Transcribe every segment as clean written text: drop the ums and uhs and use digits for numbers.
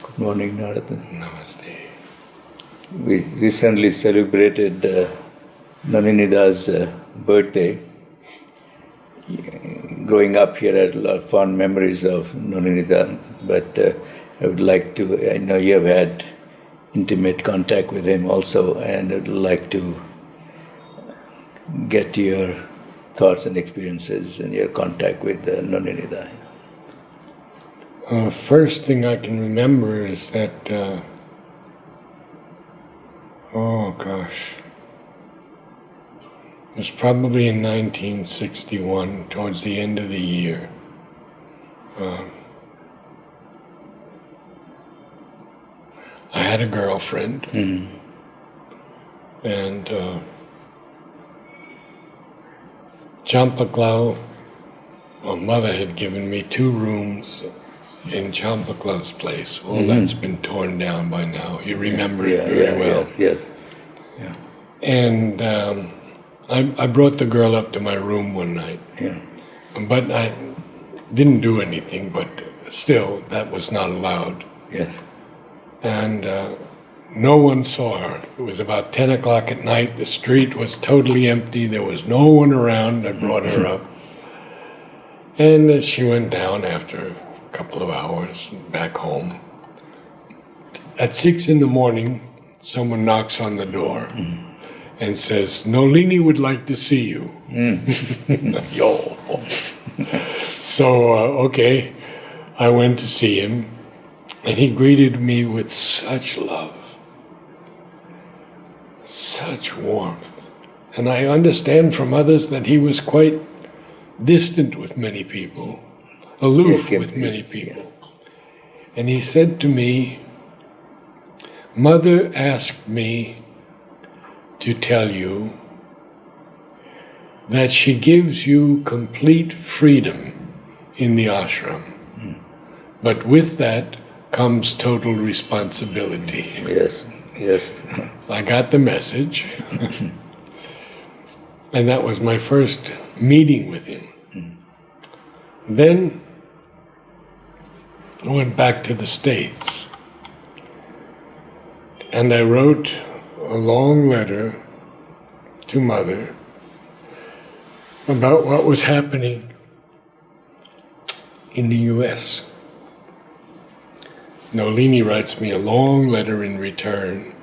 Good morning, Narad. Namaste. We recently celebrated Nolini's birthday. Growing up here, I had a lot of fond memories of Nolini, but I would like to, I know you have had intimate contact with him also, and I would like to get your thoughts and experiences and your contact with Nolini. First thing I can remember is that, oh gosh, it was probably in 1961, towards the end of the year. I had a girlfriend, and Champaklau, my mother had given me 2 rooms in Champaklau's place. All that's been torn down by now. You remember it very well. Yeah. And I brought the girl up to my room one night. Yeah. But I didn't do anything, but still, that was not allowed. Yes. And no one saw her. It was about 10 o'clock at night. The street was totally empty. There was no one around. I brought her up. And she went down after a couple of hours back home. At 6 in the morning, someone knocks on the door and says, "Nolini would like to see you." Yo. So, okay, I went to see him, and he greeted me with such love, such warmth. And I understand from others that he was quite distant with many people, aloof with many people. And he said to me, "Mother asked me to tell you that she gives you complete freedom in the ashram, but with that comes total responsibility." Yes. I got the message, and that was my first meeting with him. Then I went back to the States, and I wrote a long letter to Mother about what was happening in the U.S. Nolini writes me a long letter in return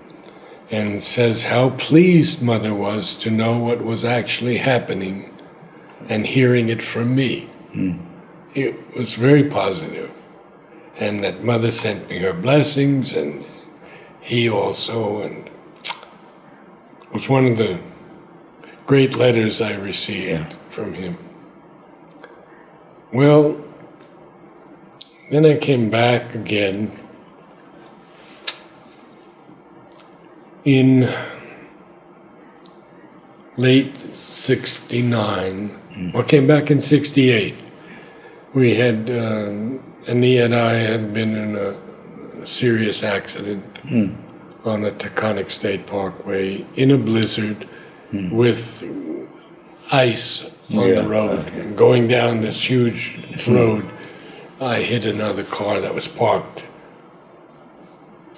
and says how pleased Mother was to know what was actually happening and hearing it from me. It was very positive, and that Mother sent me her blessings, and he also, and it was one of the great letters I received from him. Well, then I came back again in late 69. I came back in 68. We had, Annie and I had been in a serious accident on the Taconic State Parkway in a blizzard with ice on the road. And going down this huge road, I hit another car that was parked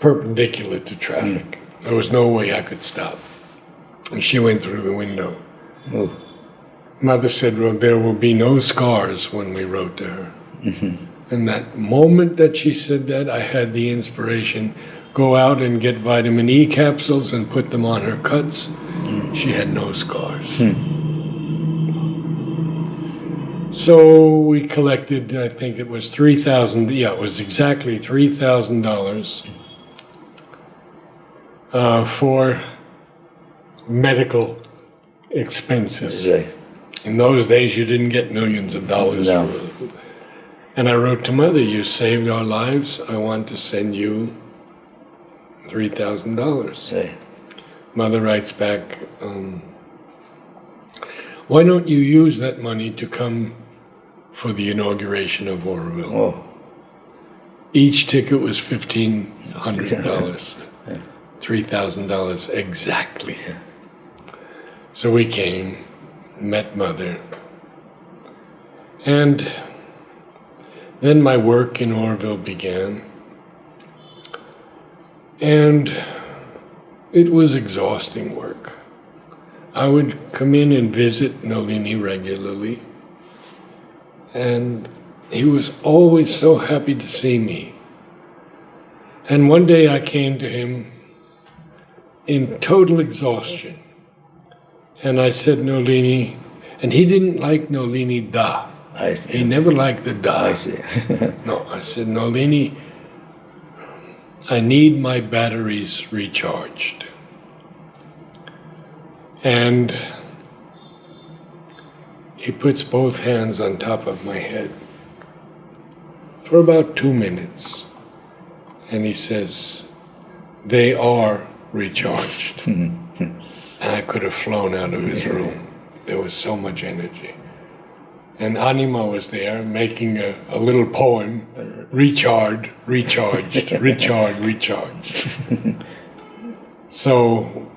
perpendicular to traffic. There was no way I could stop. And she went through the window. Mother said, "Well, there will be no scars," when we wrote to her. And that moment that she said that, I had the inspiration, go out and get vitamin E capsules and put them on her cuts. She had no scars. So we collected, I think it was $3,000, it was exactly $3,000 for medical expenses. In those days, you didn't get millions of dollars. And I wrote to Mother, "You saved our lives. I want to send you $3,000. Mother writes back, "Why don't you use that money to come for the inauguration of Oroville?" Each ticket was $1,500. $3,000 exactly. So we came, met Mother, and then my work in Oroville began. And it was exhausting work. I would come in and visit Nolini regularly, and he was always so happy to see me. And one day I came to him in total exhaustion, and I said, Nolini, and he didn't like Nolini Da. I see. He never liked the Da. I see. No, I said, Nolini, I need my batteries recharged. And he puts both hands on top of my head for about 2 minutes. And he says, they are recharged. And I could have flown out of his room. There was so much energy. And Anima was there making a little poem, recharged, recharged, recharged, recharged. So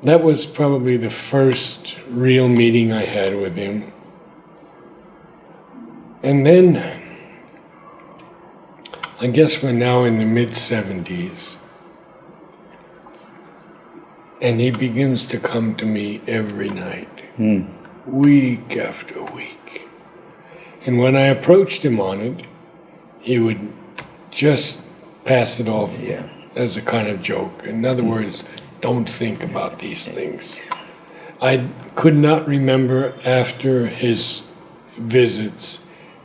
that was probably the first real meeting I had with him. And then, I guess we're now in the mid-70s, and he begins to come to me every night, week after week. And when I approached him on it, he would just pass it off as a kind of joke. In other words, don't think about these things. I could not remember after his visits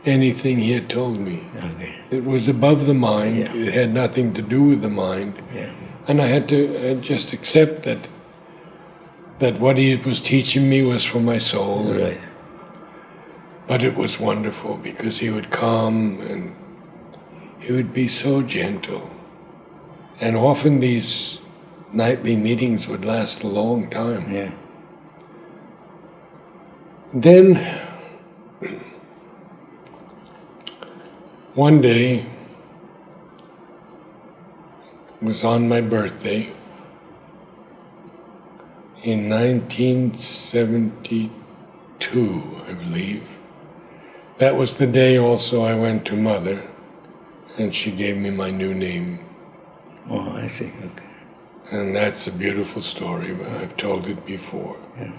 anything he had told me. Okay. It was above the mind. Yeah. It had nothing to do with the mind. Yeah. And I had to just accept that what he was teaching me was for my soul. Right. But it was wonderful because he would come and he would be so gentle. And often these nightly meetings would last a long time. Yeah. Then one day, it was on my birthday in 1972, I believe. That was the day also I went to Mother, and she gave me my new name. Oh, I see. Okay. And that's a beautiful story. I've told it before. Yeah.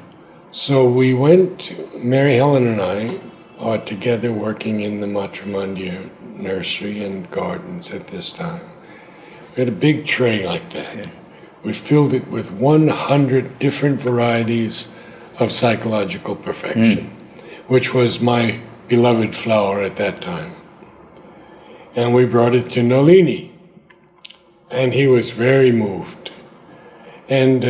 So we went, Mary Helen and I are together working in the Matrimandir nursery and gardens at this time. We had a big tray like that. Yeah. We filled it with 100 different varieties of psychological perfection, which was my beloved flower at that time. And we brought it to Nolini, and he was very moved. And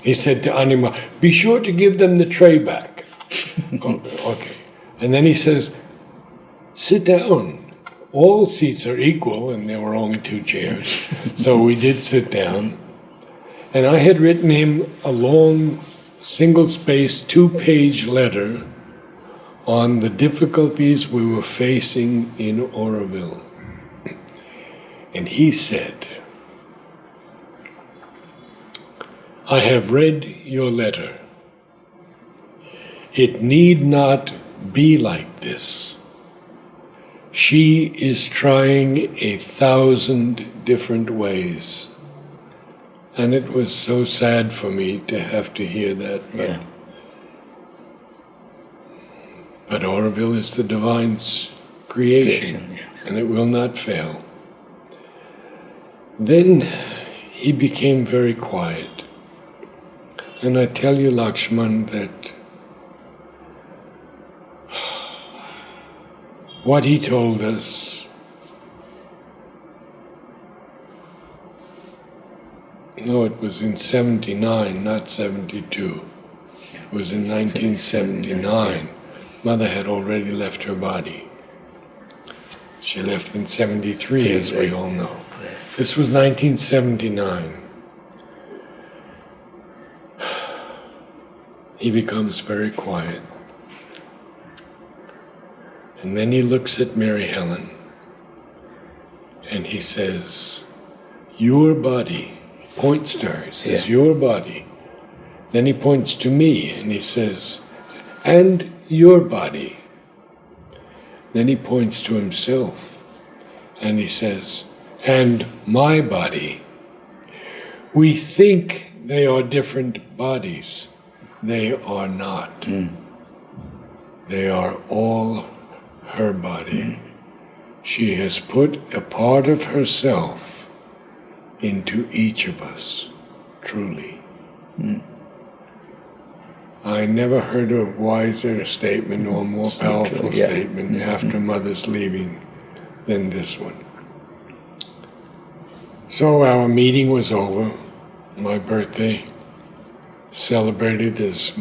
he said to Anima, be sure to give them the tray back. Oh, okay. And then he says, sit down. All seats are equal, and there were only 2 chairs. So we did sit down. And I had written him a long, single-spaced, 2-page letter on the difficulties we were facing in Oroville. And he said, I have read your letter. It need not be like this. She is trying 1,000 different ways. And it was so sad for me to have to hear that. But Oroville is the divine's creation, and it will not fail. Then he became very quiet. And I tell you, Lakshman, that what he told us, no, it was in 79, not 72. It was in 1979. Mother had already left her body. She left in 73, as we all know. This was 1979. He becomes very quiet. And then he looks at Mary Helen and he says, your body. He points to her, he says, your body. Then he points to me and he says, and your body. Then he points to himself And he says, and my body. We think they are different bodies. They are not. They are all her body. She has put a part of herself into each of us, truly. I never heard a wiser statement or more powerful statement after Mother's leaving than this one. So our meeting was over, my birthday, celebrated as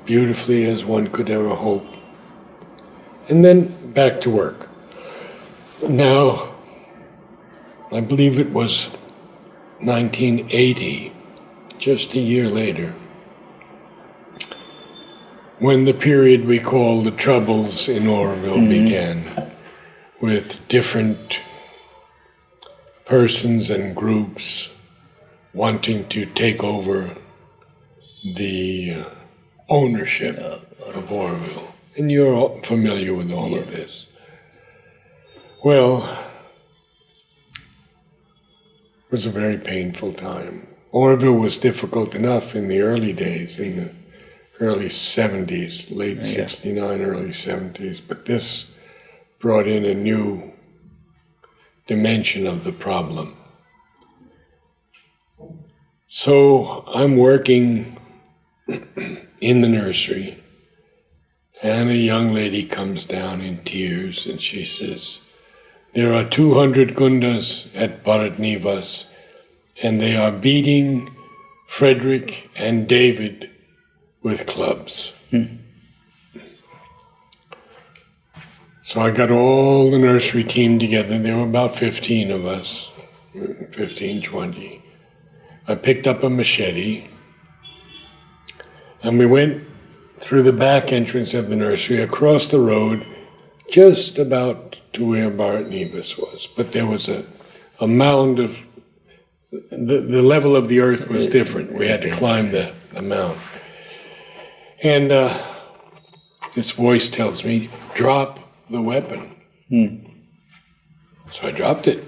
beautifully as one could ever hope, and then back to work. Now, I believe it was 1980, just a year later, when the period we call the Troubles in Oroville began, with different persons and groups wanting to take over the ownership of Oroville. And you're all familiar with all of this. Well, it was a very painful time. Oroville was difficult enough in the early days, in the early 70s, late 69, early 70s, but this brought in a new dimension of the problem. So I'm working in the nursery, and a young lady comes down in tears, and she says, there are 200 gundas at Bharatnivas, and they are beating Frederick and David with clubs. So I got all the nursery team together. There were about 15 of us, 15, 20. I picked up a machete, and we went through the back entrance of the nursery, across the road, just about to where Bharatnivas was. But there was a mound of, the level of the earth was different. We had to climb the mound. And this voice tells me, drop the weapon. So I dropped it.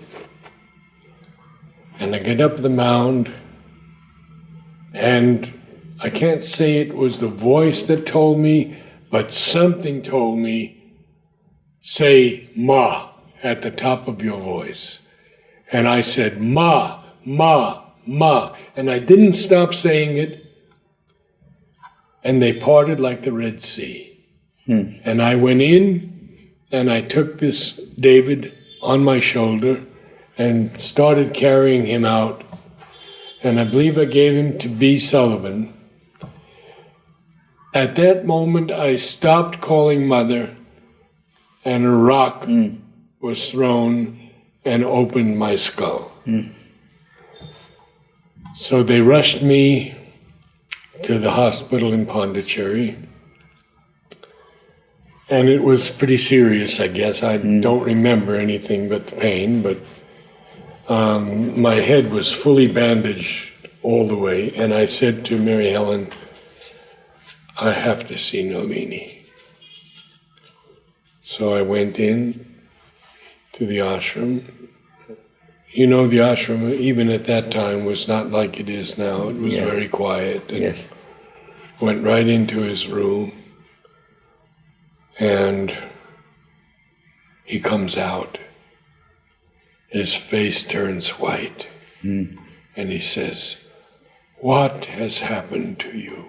And I get up the mound, and I can't say it was the voice that told me, but something told me, say Ma at the top of your voice. And I said, Ma, Ma, Ma. And I didn't stop saying it. And they parted like the Red Sea. And I went in, and I took this David on my shoulder and started carrying him out. And I believe I gave him to B. Sullivan. At that moment, I stopped calling Mother, and a rock was thrown and opened my skull. So they rushed me to the hospital in Pondicherry. And it was pretty serious, I guess. I don't remember anything but the pain, but my head was fully bandaged all the way. And I said to Mary Helen, I have to see Nolini. So I went in to the ashram. You know, the ashram, even at that time, was not like it is now. It was very quiet. And went right into his room. And he comes out. His face turns white. And he says, what has happened to you?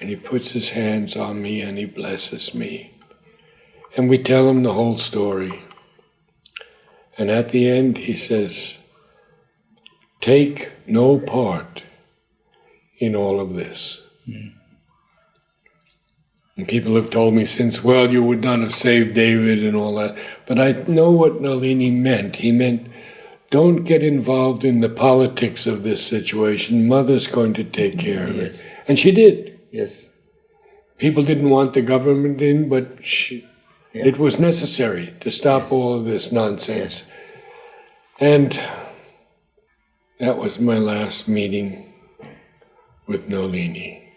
And he puts his hands on me and he blesses me. And we tell him the whole story. And at the end he says, take no part in all of this. And people have told me since, well, you would not have saved David and all that. But I know what Nolini meant. He meant, don't get involved in the politics of this situation. Mother's going to take care of it. And she did. People didn't want the government in, but it was necessary to stop all of this nonsense. And that was my last meeting with Nolini.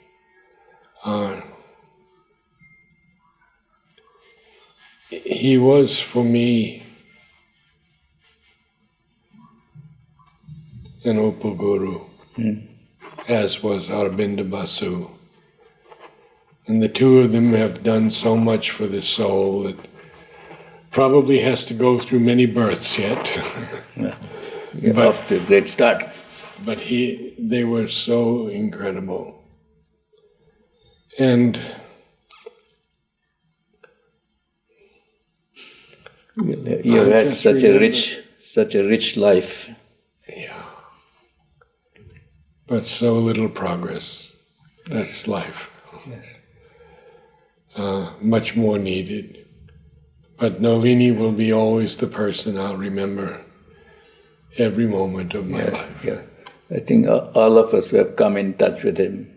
He was, for me, and Upaguru, as was Aurobindo Basu. And the two of them have done so much for the soul that probably has to go through many births yet. You're off to a great start. But they were so incredible. And you had just such remember- a rich life. yeah. But so little progress. That's life. Yes. Much more needed. But Nolini will be always the person I'll remember every moment of my life. Yeah. I think all of us who have come in touch with him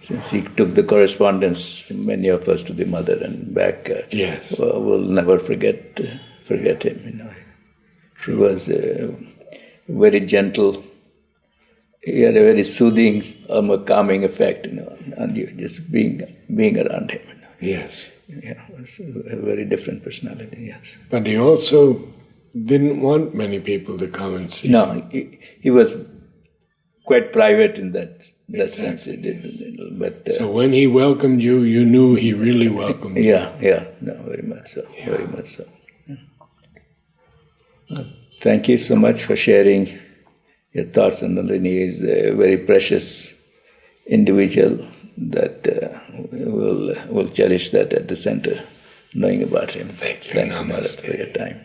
since he took the correspondence, many of us to the mother and back, Yes. will never forget him. He was very gentle. He had a very soothing, almost calming effect, on you, just being around him. Yes. Yeah, it was a very different personality. Yes. But he also didn't want many people to come and see him. No, he was quite private in that sense. He did, but So when he welcomed you, you knew he really welcomed you. no, very much so, very much so. Yeah. Thank you so much for sharing your thoughts on Nolini. He is a very precious individual that we'll cherish that at the center, knowing about him. Thank you. Thank you, Namaste. Narad, for your time.